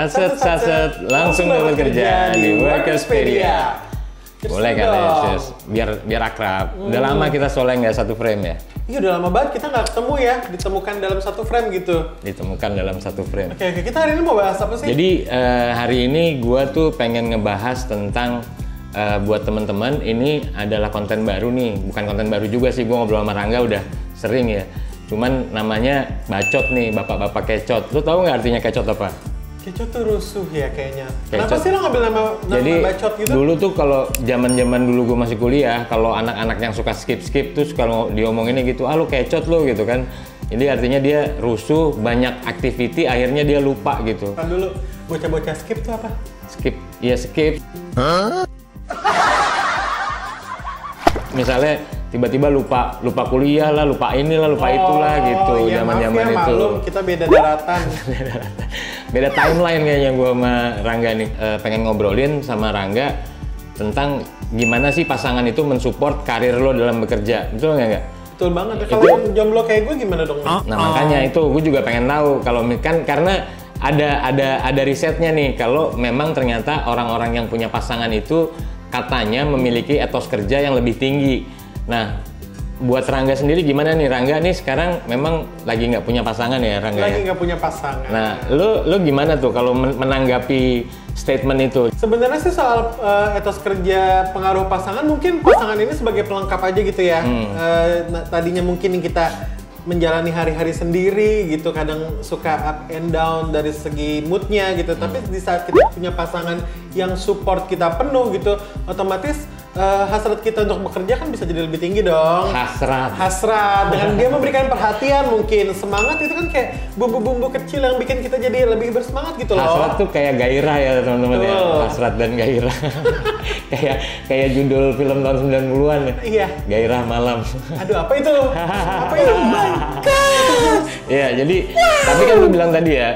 Satset langsung dapat kerja di Workerspedia. Boleh kali ya, Sis? Biar akrab. Udah lama kita soalnya nggak satu frame ya? Iya, udah lama banget kita nggak ketemu ya, ditemukan dalam satu frame gitu. Ditemukan dalam satu frame. Oke, kita hari ini mau bahas apa sih? Jadi hari ini gua tuh pengen ngebahas tentang buat teman-teman, ini adalah konten baru nih. Bukan konten baru juga sih, gua ngobrol sama Rangga udah sering ya. Cuman namanya bacot nih, bapak-bapak kecot. Lu tahu nggak artinya kecot apa? Kecot tuh rusuh ya kayaknya. Kecot. Kenapa sih lo ngambil nama Jadi, bacot gitu? dulu tuh kalau zaman dulu gue masih kuliah, kalau anak-anak yang suka skip tuh kalau diomonginnya gitu, ah lu kecot lu gitu kan. Jadi artinya dia rusuh, banyak activity, akhirnya dia lupa gitu. Kan dulu bocah-bocah skip tuh apa? Skip, iya skip. Misalnya tiba-tiba lupa kuliah lah, lupa inilah, lupa itulah gitu, iya, zaman-zaman ya, itu. Malum, kita beda daratan. Beda timeline kayaknya gua sama Rangga nih. Pengen ngobrolin sama Rangga tentang gimana sih pasangan itu mensupport karir lo dalam bekerja. Betul nggak? Betul banget. Kalau jomblo kayak gue gimana dong? Nah, makanya itu gue juga pengen tahu kalau kan karena ada risetnya nih kalau memang ternyata orang-orang yang punya pasangan itu katanya memiliki etos kerja yang lebih tinggi. Nah, buat Rangga sendiri gimana nih? Rangga nih sekarang memang lagi nggak punya pasangan ya, Rangga? Lagi nggak punya pasangan. Nah, lu gimana tuh kalau menanggapi statement itu? Sebenarnya sih soal etos kerja pengaruh pasangan, mungkin pasangan ini sebagai pelengkap aja gitu ya. Tadinya mungkin kita menjalani hari-hari sendiri gitu, kadang suka up and down dari segi moodnya gitu. Tapi di saat kita punya pasangan yang support kita penuh gitu, otomatis hasrat kita untuk bekerja kan bisa jadi lebih tinggi dong. Hasrat dengan dia memberikan perhatian, mungkin semangat itu kan kayak bumbu-bumbu kecil yang bikin kita jadi lebih bersemangat gitu loh. Hasrat tuh kayak gairah ya teman-teman ya. Hasrat dan gairah. kayak judul film tahun 90-an ya. Iya. Gairah malam. Aduh, apa itu? Apa itu? Ya, jadi tapi kan lu bilang tadi ya,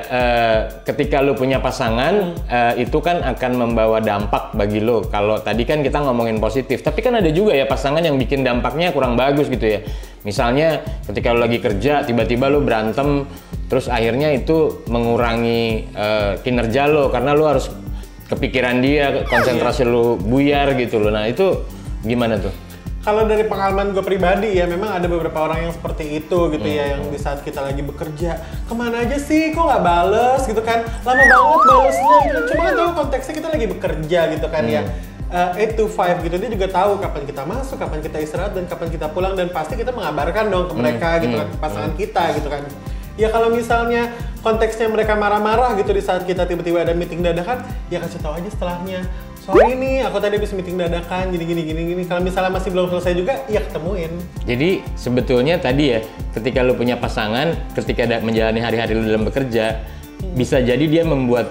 ketika lu punya pasangan itu kan akan membawa dampak bagi lu. Kalau tadi kan kita ngomongin positif, tapi kan ada juga ya pasangan yang bikin dampaknya kurang bagus gitu ya. Misalnya ketika lu lagi kerja, tiba-tiba lu berantem, terus akhirnya itu mengurangi kinerja lu karena lu harus kepikiran dia, konsentrasi lu buyar gitu loh. Nah itu gimana tuh? Kalau dari pengalaman gue pribadi ya, memang ada beberapa orang yang seperti itu gitu ya, yang di saat kita lagi bekerja, kemana aja sih, kok nggak bales gitu kan, lama banget balesnya gitu. Cuma kan tahu konteksnya kita lagi bekerja gitu kan ya, 8 to 5 gitu, dia juga tahu kapan kita masuk, kapan kita istirahat, dan kapan kita pulang, dan pasti kita mengabarkan dong ke mereka gitu kan, ke pasangan kita gitu kan. Ya kalau misalnya konteksnya mereka marah-marah gitu di saat kita tiba-tiba ada meeting dadakan, ya kasih tahu aja setelahnya. Sorry nih, aku tadi habis meeting dadakan, gini. Kalau misalnya masih belum selesai juga, ya ketemuin. Jadi sebetulnya tadi ya, ketika lu punya pasangan, ketika menjalani hari-hari lu dalam bekerja, bisa jadi dia membuat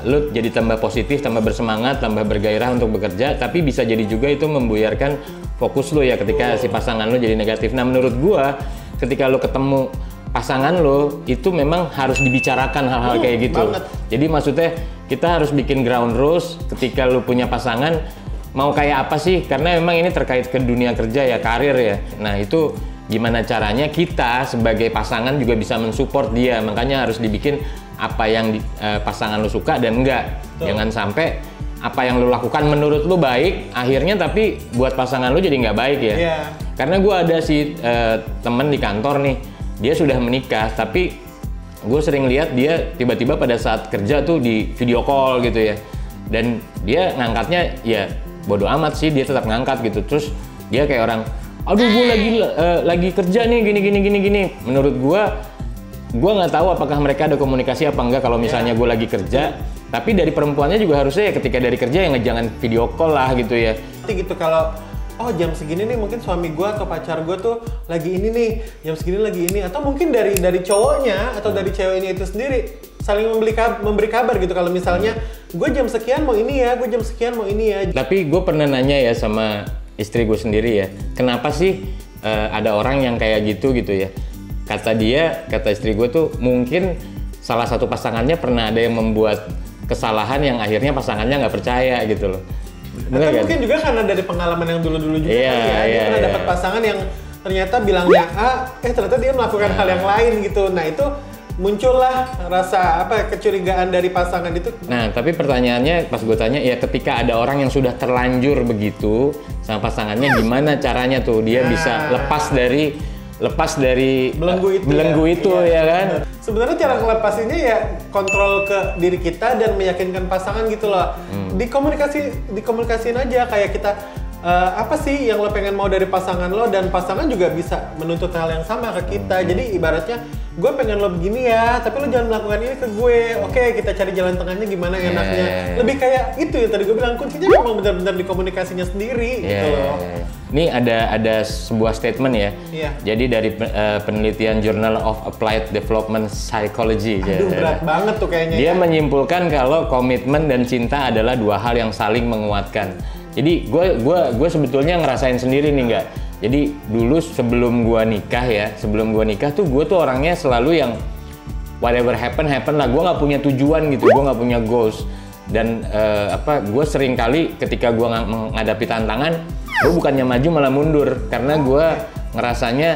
lu jadi tambah positif, tambah bersemangat, tambah bergairah untuk bekerja, tapi bisa jadi juga itu membuyarkan fokus lu ya ketika si pasangan lu jadi negatif. Nah menurut gua, ketika lu ketemu pasangan lo itu memang harus dibicarakan hal-hal kayak gitu. Banget. Jadi maksudnya kita harus bikin ground rules ketika lo punya pasangan mau kayak apa sih? Karena memang ini terkait ke dunia kerja ya, karir ya. Nah itu gimana caranya kita sebagai pasangan juga bisa mensupport dia. Makanya harus dibikin apa yang pasangan lo suka dan enggak. Betul. Jangan sampai apa yang lo lakukan menurut lo baik, akhirnya tapi buat pasangan lo jadi nggak baik ya. Yeah. Karena gue ada si temen di kantor nih. Dia sudah menikah, tapi gue sering lihat dia tiba-tiba pada saat kerja tuh di video call gitu ya. Dan dia ngangkatnya ya bodo amat sih, dia tetap ngangkat gitu. Terus dia kayak orang, aduh gue lagi kerja nih gini. Menurut gue nggak tahu apakah mereka ada komunikasi apa enggak kalau misalnya gue lagi kerja. Tapi dari perempuannya juga harusnya ya ketika dari kerja ya jangan video call lah gitu ya. Gitu kalau oh jam segini nih mungkin suami gue atau pacar gue tuh lagi ini nih, jam segini lagi ini, atau mungkin dari cowoknya atau dari ceweknya itu sendiri saling memberi kabar gitu kalau misalnya gue jam sekian mau ini ya, gue jam sekian mau ini ya. Tapi gue pernah nanya ya sama istri gue sendiri ya, kenapa sih ada orang yang kayak gitu ya? Kata istri gue tuh mungkin salah satu pasangannya pernah ada yang membuat kesalahan yang akhirnya pasangannya nggak percaya gitu loh. Atau mungkin juga karena dari pengalaman yang dulu-dulu juga dia pernah dapat pasangan yang ternyata bilangnya A, ternyata dia melakukan hal yang lain gitu. Nah itu muncullah rasa kecurigaan dari pasangan itu. Nah, tapi pertanyaannya pas gue tanya, ya ketika ada orang yang sudah terlanjur begitu sama pasangannya, gimana caranya tuh dia bisa lepas dari belenggu itu ya kan? Sebenarnya cara ngelepasinnya ya kontrol ke diri kita dan meyakinkan pasangan gitu loh. Dikomunikasiin aja kayak kita apa sih yang lo pengen mau dari pasangan lo, dan pasangan juga bisa menuntut hal yang sama ke kita. Jadi ibaratnya gue pengen lo begini ya, tapi lo jangan melakukan ini ke gue. Oke, kita cari jalan tengahnya gimana enaknya. Lebih kayak itu ya tadi gue bilang, kuncinya memang benar-benar di komunikasinya sendiri gitu loh. Ini ada sebuah statement ya. Jadi dari penelitian Journal of Applied Development Psychology. Aduh, berat banget tuh kayaknya. Dia menyimpulkan kalau komitmen dan cinta adalah dua hal yang saling menguatkan. Jadi gue sebetulnya ngerasain sendiri nih nggak. Jadi dulu sebelum gue nikah tuh gue tuh orangnya selalu yang whatever happen lah. Gue nggak punya tujuan gitu, gue nggak punya goals. Dan gue sering kali ketika gue menghadapi tantangan, gue bukannya maju malah mundur karena gue ngerasanya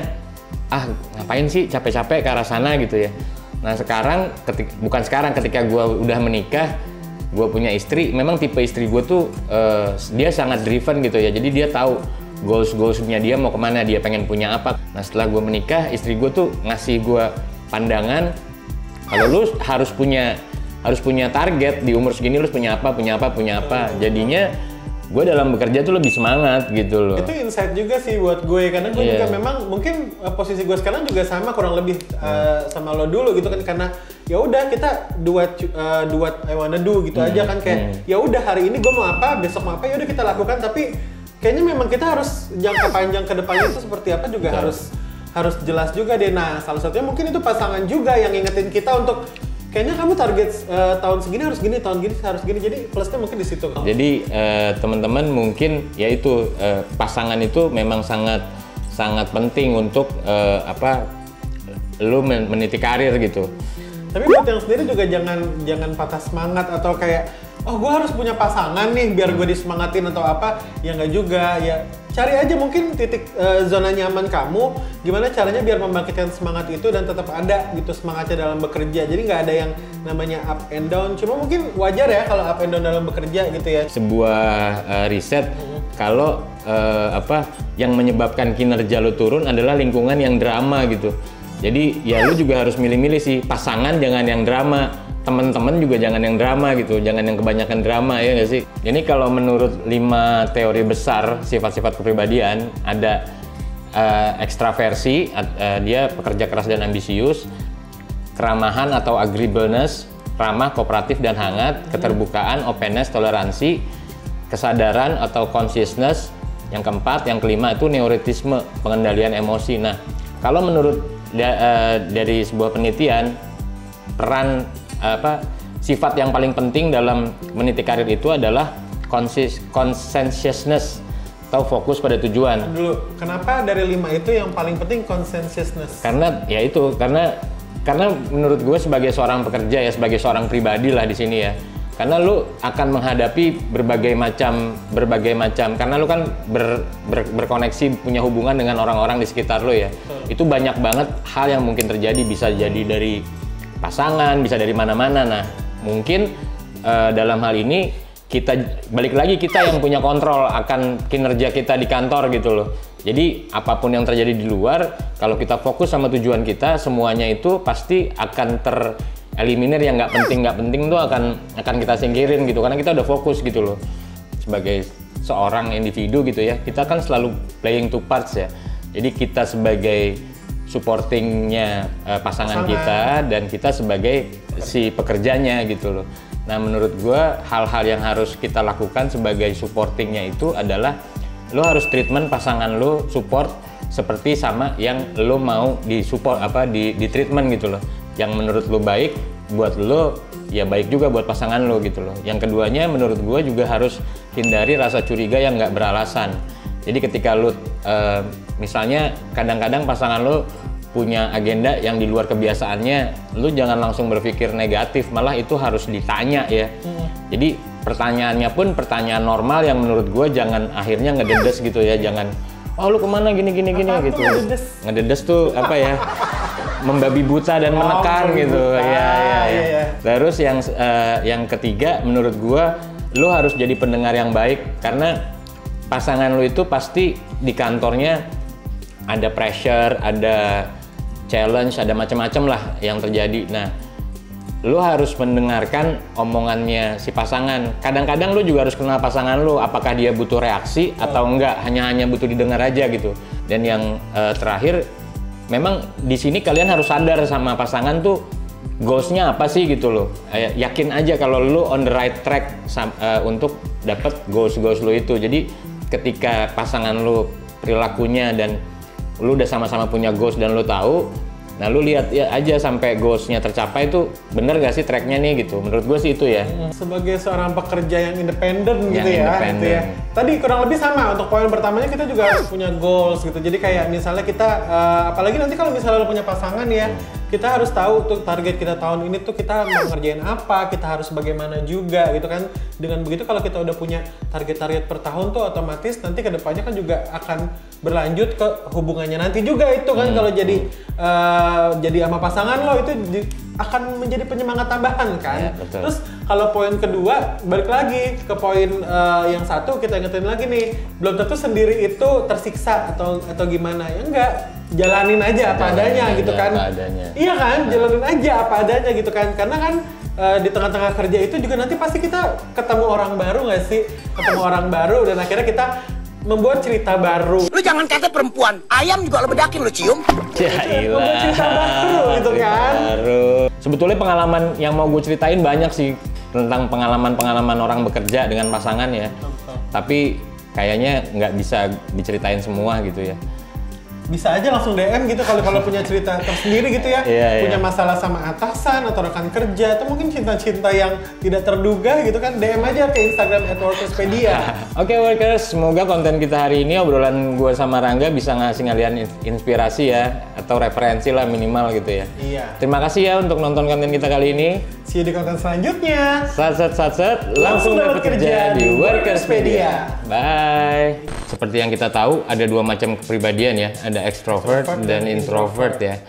ngapain sih capek-capek ke arah sana gitu ya. Nah sekarang ketika gue udah menikah, gue punya istri, memang tipe istri gue tuh dia sangat driven gitu ya. Jadi dia tahu goals-goalsnya dia mau kemana, dia pengen punya apa. Nah setelah gue menikah, istri gue tuh ngasih gue pandangan kalau lu harus punya target di umur segini, lu punya apa. Jadinya gue dalam bekerja tuh lebih semangat gitu loh. Itu insight juga sih buat gue, karena gue juga memang mungkin posisi gue sekarang juga sama kurang lebih sama lo dulu gitu kan, karena ya udah kita do what I wanna do gitu aja kan, kayak ya udah hari ini gue mau apa, besok mau apa, ya udah kita lakukan. Tapi kayaknya memang kita harus jangka panjang ke depannya itu seperti apa juga harus jelas juga deh. Nah salah satunya mungkin itu pasangan juga yang ngingetin kita untuk kayaknya kamu target tahun segini harus gini, tahun gini harus gini. Jadi plusnya mungkin di situ. Jadi teman-teman mungkin ya itu pasangan itu memang sangat penting untuk lu meniti karir gitu. Tapi buat yang sendiri juga jangan patah semangat atau kayak gue harus punya pasangan nih biar gue disemangatin atau apa. Ya nggak juga, ya cari aja mungkin titik zona nyaman kamu, gimana caranya biar membangkitkan semangat itu dan tetap ada gitu semangatnya dalam bekerja. Jadi nggak ada yang namanya up and down, cuma mungkin wajar ya kalau up and down dalam bekerja gitu ya. Sebuah riset kalau yang menyebabkan kinerja lu turun adalah lingkungan yang drama gitu. Jadi ya lu juga harus milih-milih sih, pasangan jangan yang drama, teman-teman juga jangan yang drama gitu, jangan yang kebanyakan drama, ya nggak sih? Ini kalau menurut 5 teori besar sifat-sifat kepribadian, ada ekstraversi, dia pekerja keras dan ambisius, keramahan atau agreeableness, ramah, kooperatif dan hangat, keterbukaan, openness, toleransi, kesadaran atau consciousness, yang keempat, yang kelima itu neurotisme, pengendalian emosi. Nah, kalau menurut dari sebuah penelitian, peran sifat yang paling penting dalam meniti karir itu adalah conscientiousness atau fokus pada tujuan. Dulu, kenapa dari 5 itu yang paling penting conscientiousness? Karena ya itu, karena menurut gue sebagai seorang pekerja ya, sebagai seorang pribadi lah di sini ya. Karena lu akan menghadapi berbagai macam karena lu kan berkoneksi, punya hubungan dengan orang-orang di sekitar lu ya. Itu banyak banget hal yang mungkin terjadi, bisa jadi dari pasangan, bisa dari mana-mana. Nah, mungkin dalam hal ini kita balik lagi, kita yang punya kontrol akan kinerja kita di kantor gitu loh. Jadi apapun yang terjadi di luar, kalau kita fokus sama tujuan kita, semuanya itu pasti akan tereliminir. Yang nggak penting tuh akan kita singkirin gitu, karena kita udah fokus gitu loh. Sebagai seorang individu gitu ya, kita kan selalu playing two parts ya. Jadi kita sebagai supportingnya pasangan kita, dan kita sebagai si pekerjanya gitu loh. Nah menurut gue hal-hal yang harus kita lakukan sebagai supportingnya itu adalah lo harus treatment pasangan lo, support seperti sama yang lo mau di support di treatment gitu loh. Yang menurut lo baik buat lo ya baik juga buat pasangan lo gitu loh. Yang keduanya menurut gue juga harus hindari rasa curiga yang nggak beralasan. Jadi ketika lo misalnya kadang-kadang pasangan lo punya agenda yang di luar kebiasaannya, lu jangan langsung berpikir negatif, malah itu harus ditanya ya. Jadi pertanyaannya pun pertanyaan normal yang menurut gue jangan akhirnya ngededes gitu ya, jangan lu kemana gini gitu. Ngededes tuh apa ya? membabi buta dan menekan membabi gitu. buta. Iya. Terus yang ketiga menurut gua, lu harus jadi pendengar yang baik karena pasangan lu itu pasti di kantornya ada pressure, ada challenge, ada macam-macam lah yang terjadi. Nah, lu harus mendengarkan omongannya si pasangan. Kadang-kadang lu juga harus kenal pasangan lu, apakah dia butuh reaksi atau enggak, hanya butuh didengar aja gitu. Dan yang terakhir, memang di sini kalian harus sadar sama pasangan tuh goals-nya apa sih gitu loh. Yakin aja kalau lu on the right track untuk dapet goals lu itu. Jadi ketika pasangan lu perilakunya dan lu udah sama-sama punya goals dan lu tahu, nah lu lihat ya aja sampai goals-nya tercapai itu bener gak sih tracknya nih gitu. Menurut gue sih itu ya. Sebagai seorang pekerja yang independen gitu ya. Independen. Tadi kurang lebih sama, untuk poin pertamanya kita juga harus punya goals gitu. Jadi kayak misalnya kita, apalagi nanti kalau misalnya lu punya pasangan ya, kita harus tahu tuh target kita tahun ini tuh kita mau ngerjain apa, kita harus bagaimana juga gitu kan. Dengan begitu kalau kita udah punya target-target per tahun tuh otomatis nanti kedepannya kan juga akan berlanjut ke hubungannya nanti juga itu kan. Kalau jadi sama pasangan lo itu akan menjadi penyemangat tambahan kan. Ya, betul. Terus kalau poin kedua, balik lagi ke poin yang satu, kita ingetin lagi nih, belum tentu sendiri itu tersiksa atau gimana ya, enggak, jalanin aja apa adanya gitu kan. Iya kan, jalanin aja apa adanya gitu kan, karena kan di tengah-tengah kerja itu juga nanti pasti kita ketemu orang baru nggak sih, ketemu orang baru dan akhirnya kita membuat cerita baru. Lu jangan kata perempuan, ayam juga lo bedakin lo cium. Ya ilah. Membuat cerita baru gitu kan. Sebetulnya pengalaman yang mau gue ceritain banyak sih tentang pengalaman orang bekerja dengan pasangan ya. Tapi kayaknya nggak bisa diceritain semua gitu ya. Bisa aja langsung DM gitu kalau punya cerita tersendiri gitu ya. Punya masalah sama atasan atau rekan kerja atau mungkin cinta-cinta yang tidak terduga gitu kan, DM aja ke Instagram @workerspedia. Oke workers, semoga konten kita hari ini, obrolan gue sama Rangga bisa ngasih kalian inspirasi ya, atau referensi lah minimal gitu ya. Iya. Terima kasih ya untuk nonton konten kita kali ini. See you di konten selanjutnya. Satset, langsung dapat kerja di Workerspedia. Bye. Seperti yang kita tahu, ada dua macam kepribadian ya, ada extrovert dan introvert ya.